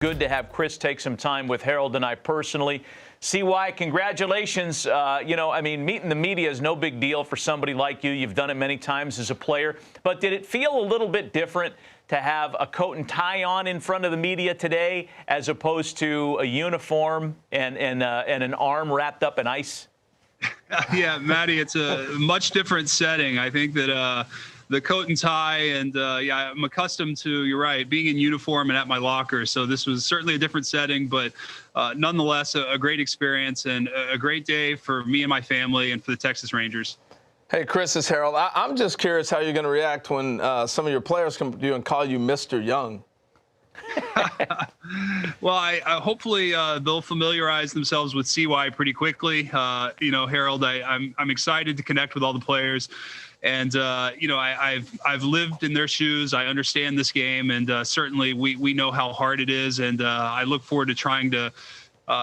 Good to have Chris take some time with Harold and I personally. CY, congratulations. Meeting the media is no big deal for somebody like you. You've done it many times as a player. But did it feel a little bit different to have a coat and tie on in front of the media today as opposed to a uniform and an arm wrapped up in ice? Yeah, Matty, it's a much different setting. I think that the coat and tie and I'm accustomed to, you're right, being in uniform and at my locker. So this was certainly a different setting, but nonetheless, a great experience and a great day for me and my family and for the Texas Rangers. Hey, Chris, it's Harold. I'm just curious how you're going to react when some of your players come to you and call you Mr. Young. Well, I hopefully they'll familiarize themselves with CY pretty quickly. Harold, I'm excited to connect with all the players. And, I've lived in their shoes. I understand this game, and certainly we know how hard it is. And I look forward to trying to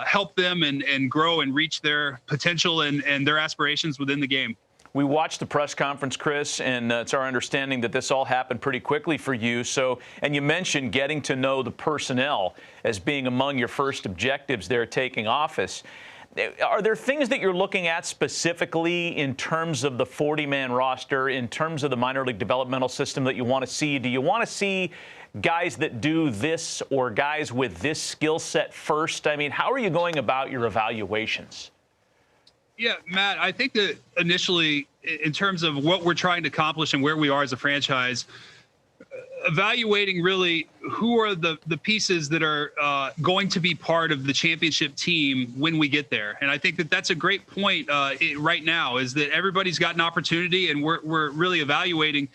help them and grow and reach their potential and their aspirations within the game. We watched the press conference, Chris, and it's our understanding that this all happened pretty quickly for you. And you mentioned getting to know the personnel as being among your first objectives there taking office. Are there things that you're looking at specifically in terms of the 40-man roster, in terms of the minor league developmental system that you want to see? Do you want to see guys that do this or guys with this skill set first? I mean, how are you going about your evaluations? Yeah, Matt, I think that initially, in terms of what we're trying to accomplish and where we are as a franchise, evaluating really who are the pieces that are going to be part of the championship team when we get there. And I think that that's a great point right now, is that everybody's got an opportunity, and we're really evaluating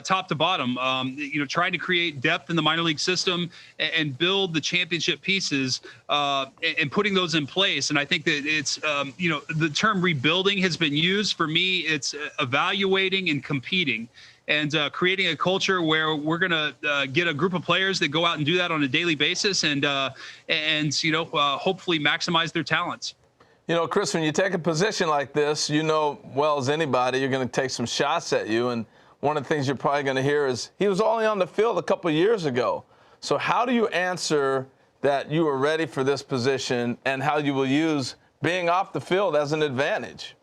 top to bottom, trying to create depth in the minor league system and build the championship pieces and putting those in place. And I think that it's, the term rebuilding has been used. For me, it's evaluating and competing, and creating a culture where we're going to get a group of players that go out and do that on a daily basis and hopefully maximize their talents. You know, Chris, when you take a position like this, you know well as anybody you're going to take some shots at you. And one of the things you're probably going to hear is he was only on the field a couple of years ago. So how do you answer that you are ready for this position and how you will use being off the field as an advantage?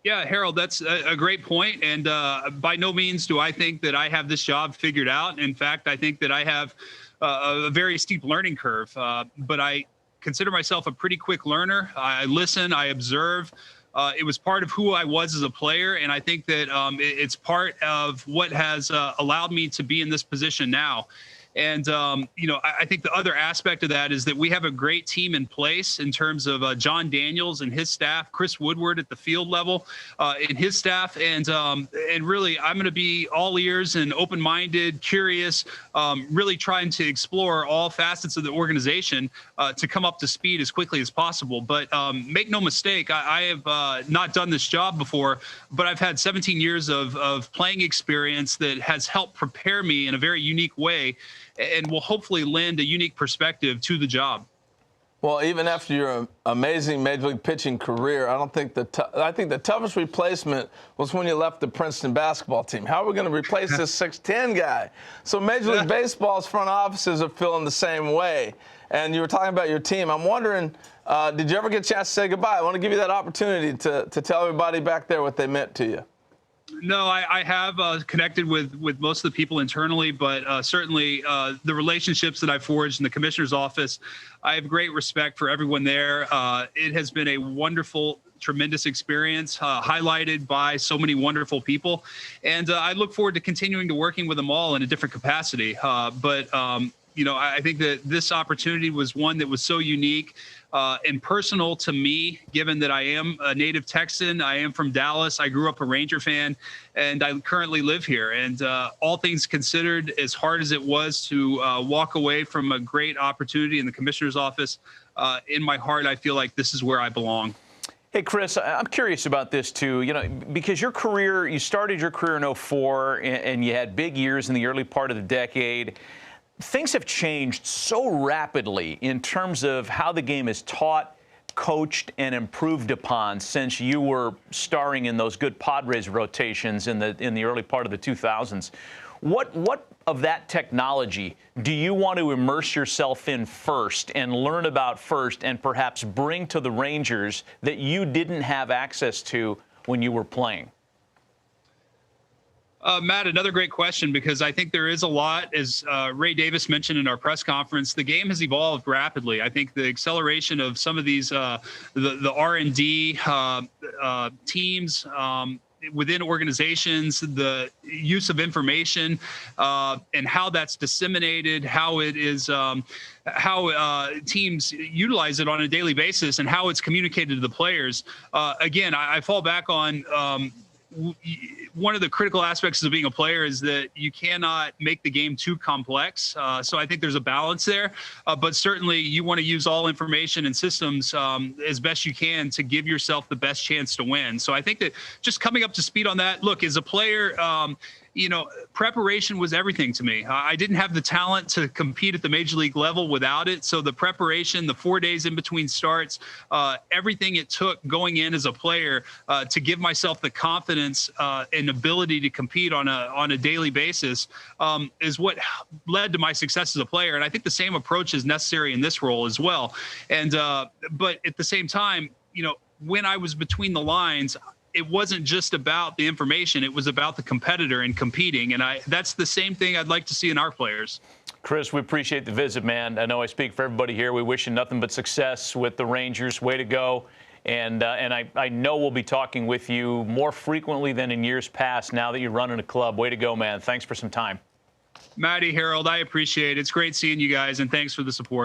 Yeah, Harold, that's a great point. And by no means do I think that I have this job figured out. In fact, I think that I have a very steep learning curve, but I consider myself a pretty quick learner. I listen, I observe. It was part of who I was as a player, and I think that it's part of what has allowed me to be in this position now. And, I think the other aspect of that is that we have a great team in place in terms of John Daniels and his staff, Chris Woodward at the field level and his staff. And really, I'm going to be all ears and open-minded, curious, really trying to explore all facets of the organization to come up to speed as quickly as possible. But make no mistake, I have not done this job before, but I've had 17 years of playing experience that has helped prepare me in a very unique way, and will hopefully lend a unique perspective to the job. Well, even after your amazing Major League pitching career, I think the toughest replacement was when you left the Princeton basketball team. How are we going to replace this 6'10" guy? So Major League Baseball's front offices are feeling the same way. And you were talking about your team. I'm wondering, did you ever get a chance to say goodbye? I want to give you that opportunity to tell everybody back there what they meant to you. No, I have connected with most of the people internally, but certainly the relationships that I've forged in the commissioner's office, I have great respect for everyone there. It has been a wonderful, tremendous experience, highlighted by so many wonderful people. And I look forward to continuing to working with them all in a different capacity. But I think that this opportunity was one that was so unique and personal to me, given that I am a native Texan. I am from Dallas. I grew up a Ranger fan, and I currently live here. And all things considered, as hard as it was to walk away from a great opportunity in the commissioner's office, in my heart, I feel like this is where I belong. Hey, Chris, I'm curious about this, too, because you started your career in 2004, and you had big years in the early part of the decade. Things have changed so rapidly in terms of how the game is taught, coached, and improved upon since you were starring in those good Padres rotations in the early part of the 2000s. What of that technology do you want to immerse yourself in first and learn about first and perhaps bring to the Rangers that you didn't have access to when you were playing? Matt, another great question, because I think there is a lot, as Ray Davis mentioned in our press conference, the game has evolved rapidly. I think the acceleration of some of these, the R&D teams within organizations, the use of information and how that's disseminated, how it is, how teams utilize it on a daily basis, and how it's communicated to the players. Again, I fall back on one of the critical aspects of being a player is that you cannot make the game too complex. So I think there's a balance there, but certainly you want to use all information and systems as best you can to give yourself the best chance to win. So I think that just coming up to speed on that, look, as a player, you know, preparation was everything to me. I didn't have the talent to compete at the major league level without it. So the preparation, the 4 days in between starts, everything it took going in as a player to give myself the confidence and ability to compete on a daily basis is what led to my success as a player. And I think the same approach is necessary in this role as well. And but at the same time, you know, when I was between the lines, it wasn't just about the information. It was about the competitor and competing. And that's the same thing I'd like to see in our players. Chris, we appreciate the visit, man. I know I speak for everybody here. We wish you nothing but success with the Rangers. Way to go. And I know we'll be talking with you more frequently than in years past now that you're running a club. Way to go, man. Thanks for some time. Matty, Harold, I appreciate it. It's great seeing you guys, and thanks for the support.